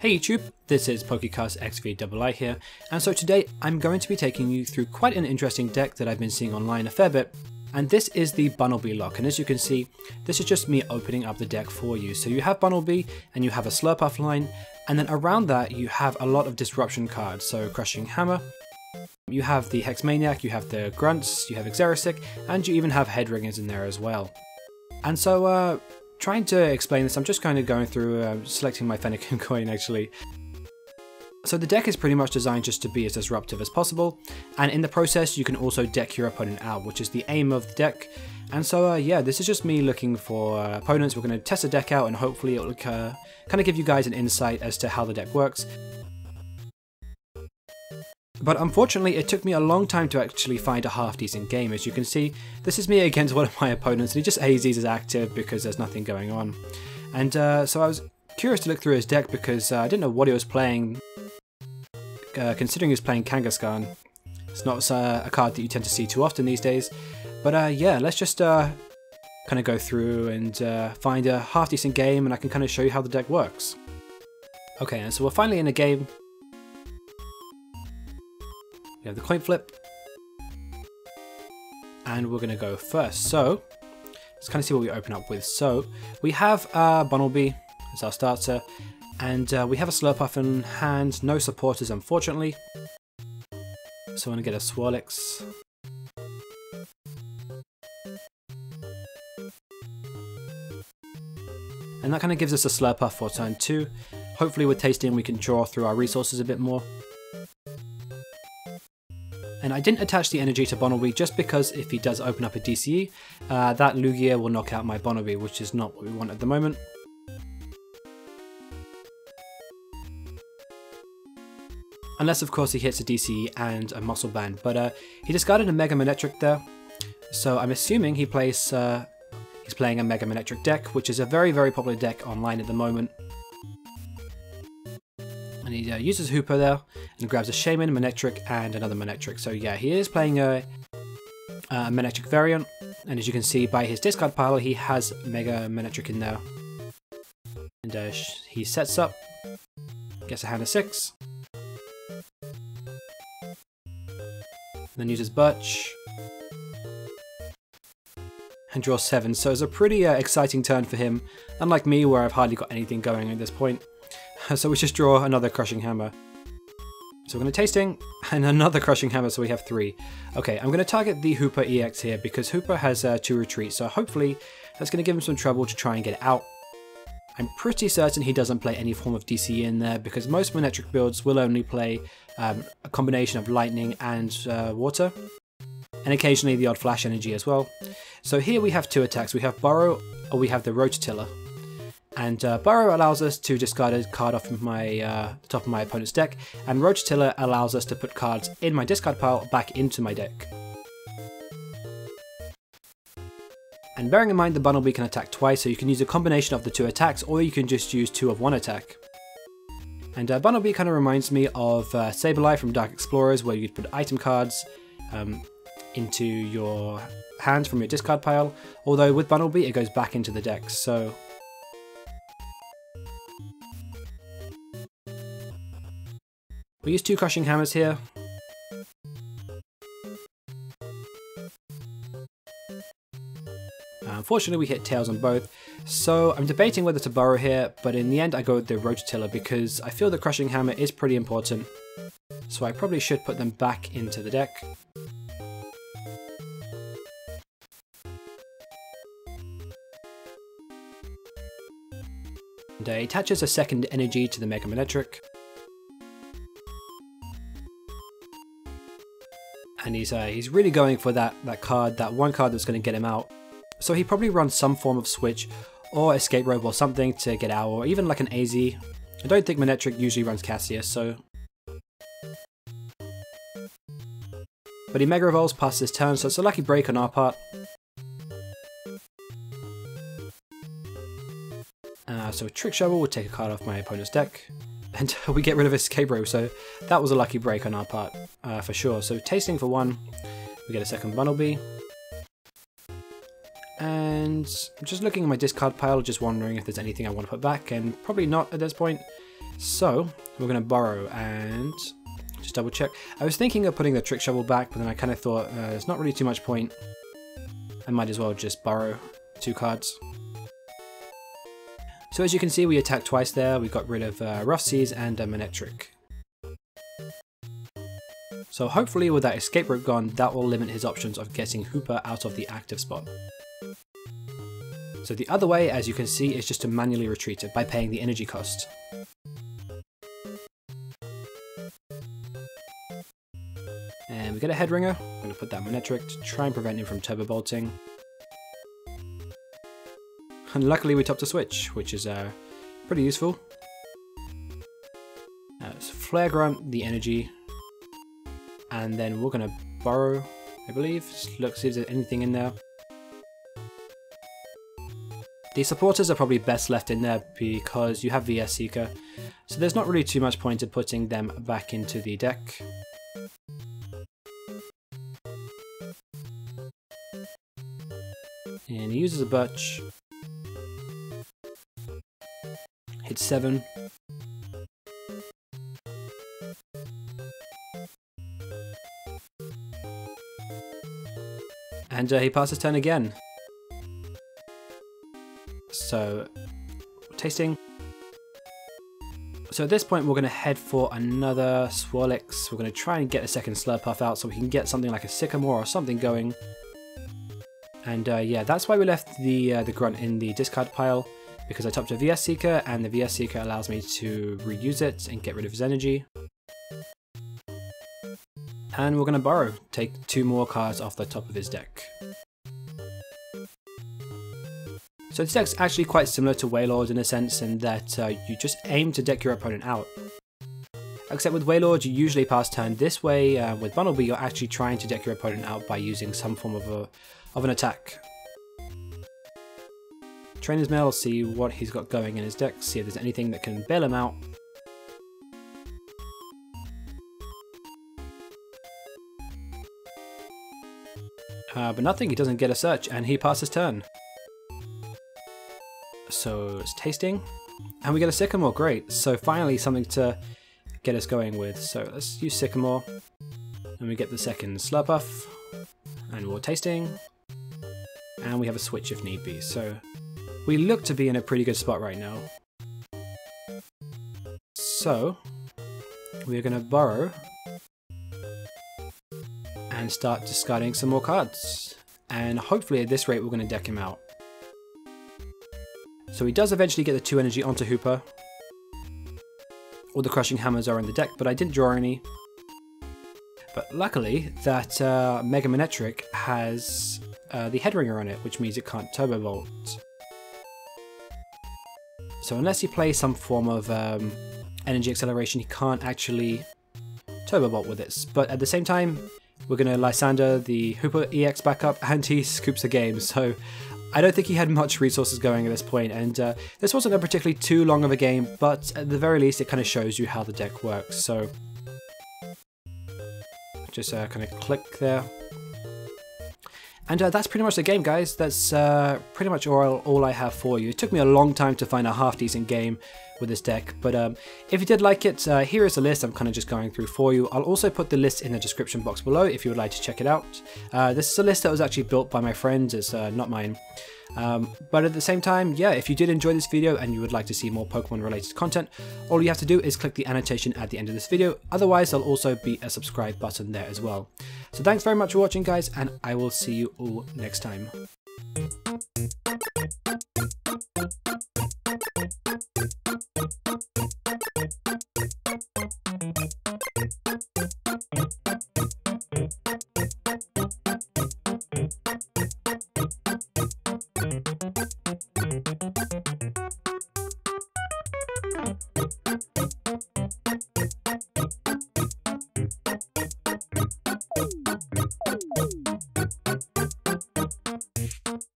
Hey YouTube, this is PokéCastXVll here, and so today I'm going to be taking you through quite an interesting deck that I've been seeing online a fair bit, and this is the Bunnelby Lock, and as you can see, this is just me opening up the deck for you. So you have Bunnelby, and you have a Slurpuff line, and then around that you have a lot of disruption cards, so Crushing Hammer, you have the Hex Maniac, you have the Grunts, you have Xerosic, and you even have Headringers in there as well. And so, trying to explain this, I'm just kind of going through selecting my Fennekin coin actually. So the deck is pretty much designed just to be as disruptive as possible, and in the process you can also deck your opponent out, which is the aim of the deck. And so yeah, this is just me looking for opponents. We're going to test the deck out and hopefully it will kind of give you guys an insight as to how the deck works. But unfortunately, it took me a long time to actually find a half-decent game. As you can see, this is me against one of my opponents, and he just AZs as active because there's nothing going on. And so I was curious to look through his deck because I didn't know what he was playing, considering he was playing Kangaskhan. It's not a card that you tend to see too often these days. But yeah, let's just kind of go through and find a half-decent game, and I can kind of show you how the deck works. Okay, and so we're finally in a game. We have the coin flip, and we're going to go first. So let's kind of see what we open up with. So we have Bunnelby as our starter, and we have a Slurpuff in hand. No supporters, unfortunately. So I'm going to get a Swirlix. And that kind of gives us a Slurpuff for turn 2. Hopefully with tasting we can draw through our resources a bit more. And I didn't attach the energy to Bunnelby just because if he does open up a DCE, that Lugia will knock out my Bunnelby, which is not what we want at the moment. Unless of course he hits a DCE and a Muscle Band, but he discarded a Mega Manectric there, so I'm assuming he plays, he's playing a Mega Manectric deck, which is a very popular deck online at the moment. And he uses Hooper there, and grabs a Shaman, Manectric, and another Manectric. So yeah, he is playing a Manectric variant, and as you can see by his discard pile, he has Mega Manectric in there. And he sets up, gets a hand of 6, then uses Birch, and draws 7. So it's a pretty exciting turn for him, unlike me where I've hardly got anything going at this point. So we just draw another Crushing Hammer. So we're going to tasting, and another Crushing Hammer, so we have 3. Okay, I'm going to target the Hooper EX here, because Hooper has 2 retreats, so hopefully that's going to give him some trouble to try and get it out. I'm pretty certain he doesn't play any form of DCE in there, because most Manectric builds will only play a combination of Lightning and Water, and occasionally the odd Flash Energy as well. So here we have 2 attacks. We have Burrow, or we have the Rototiller. And Burrow allows us to discard a card off of my the top of my opponent's deck, and Rototiller allows us to put cards in my discard pile back into my deck. And bearing in mind the Bunnelby can attack twice, so you can use a combination of the 2 attacks, or you can just use 2 of 1 attack. And Bunnelby kind of reminds me of Sableye from Dark Explorers, where you'd put item cards into your hand from your discard pile, although with Bunnelby it goes back into the deck. So we use 2 Crushing Hammers here. Unfortunately we hit tails on both, so I'm debating whether to Burrow here, but in the end I go with the Rototiller because I feel the Crushing Hammer is pretty important, so I probably should put them back into the deck. And he attaches a second energy to the Mega Manectric. And he's really going for that card, that one card that's going to get him out. So he probably runs some form of switch or escape rope or something to get out, or even like an AZ. I don't think Manectric usually runs Cassius, so. But he Mega Evolves past his turn, so it's a lucky break on our part. So Trick Shovel will take a card off my opponent's deck, and we get rid of Escape Rope, so that was a lucky break on our part, for sure. So tasting for 1, we get a second Bunnelby. And I'm just looking at my discard pile, just wondering if there's anything I want to put back, and probably not at this point. So we're going to borrow and just double check. I was thinking of putting the trick shovel back, but then I kind of thought there's not really too much point. I might as well just borrow 2 cards. So as you can see, we attacked twice there. We got rid of Rough Seas and Manectric. So hopefully with that escape rope gone, that will limit his options of getting Hooper out of the active spot. So the other way, as you can see, is just to manually retreat it by paying the energy cost. And we get a head ringer. I'm going to put that Manectric to try and prevent him from turbo bolting. And luckily we topped a switch, which is pretty useful. So Flare Grunt, the energy. And then we're going to borrow, I believe. Just look, see if there's anything in there. The supporters are probably best left in there because you have VS Seeker. So there's not really too much point in putting them back into the deck. And he uses a Birch. Hits 7. And he passes turn again. So, tasting. So at this point we're going to head for another Swirlix. We're going to try and get a second Slurpuff out so we can get something like a Sycamore or something going. And yeah, that's why we left the Grunt in the discard pile, because I topped a VS Seeker, and the VS Seeker allows me to reuse it and get rid of his energy. And we're going to borrow, take 2 more cards off the top of his deck. So this deck's actually quite similar to Wailord in a sense, in that you just aim to deck your opponent out. Except with Wailord you usually pass turn. This way, with Bunnelby, you're actually trying to deck your opponent out by using some form of an attack. Trainer's Mail, see what he's got going in his deck, see if there's anything that can bail him out. But nothing, he doesn't get a search, and he passes turn. So it's tasting, and we get a Sycamore, great. So finally something to get us going with. So let's use Sycamore, and we get the second Slurpuff, and we're tasting, and we have a switch if need be. So we look to be in a pretty good spot right now. So we're going to borrow and start discarding some more cards, and hopefully at this rate we're going to deck him out. So he does eventually get the 2 energy onto Hooper. All the Crushing Hammers are in the deck, but I didn't draw any. But luckily that Mega Manectric has the Headringer on it, which means it can't Turbo Bolt. So unless you play some form of energy acceleration, he can't actually Turbo Bolt with this. But at the same time, we're going to Lysander the Hooper EX back up, and he scoops the game. So I don't think he had much resources going at this point, and this wasn't a particularly too long of a game, but at the very least it kind of shows you how the deck works. So just kind of click there. And that's pretty much the game, guys. That's pretty much all I have for you. It took me a long time to find a half-decent game with this deck, but if you did like it, here is a list I'm kind of just going through for you. I'll also put the list in the description box below if you would like to check it out. This is a list that was actually built by my friends, it's not mine. But at the same time, yeah, if you did enjoy this video and you would like to see more Pokemon related content, all you have to do is click the annotation at the end of this video. Otherwise, there'll also be a subscribe button there as well. So thanks very much for watching, guys, and I will see you all next time.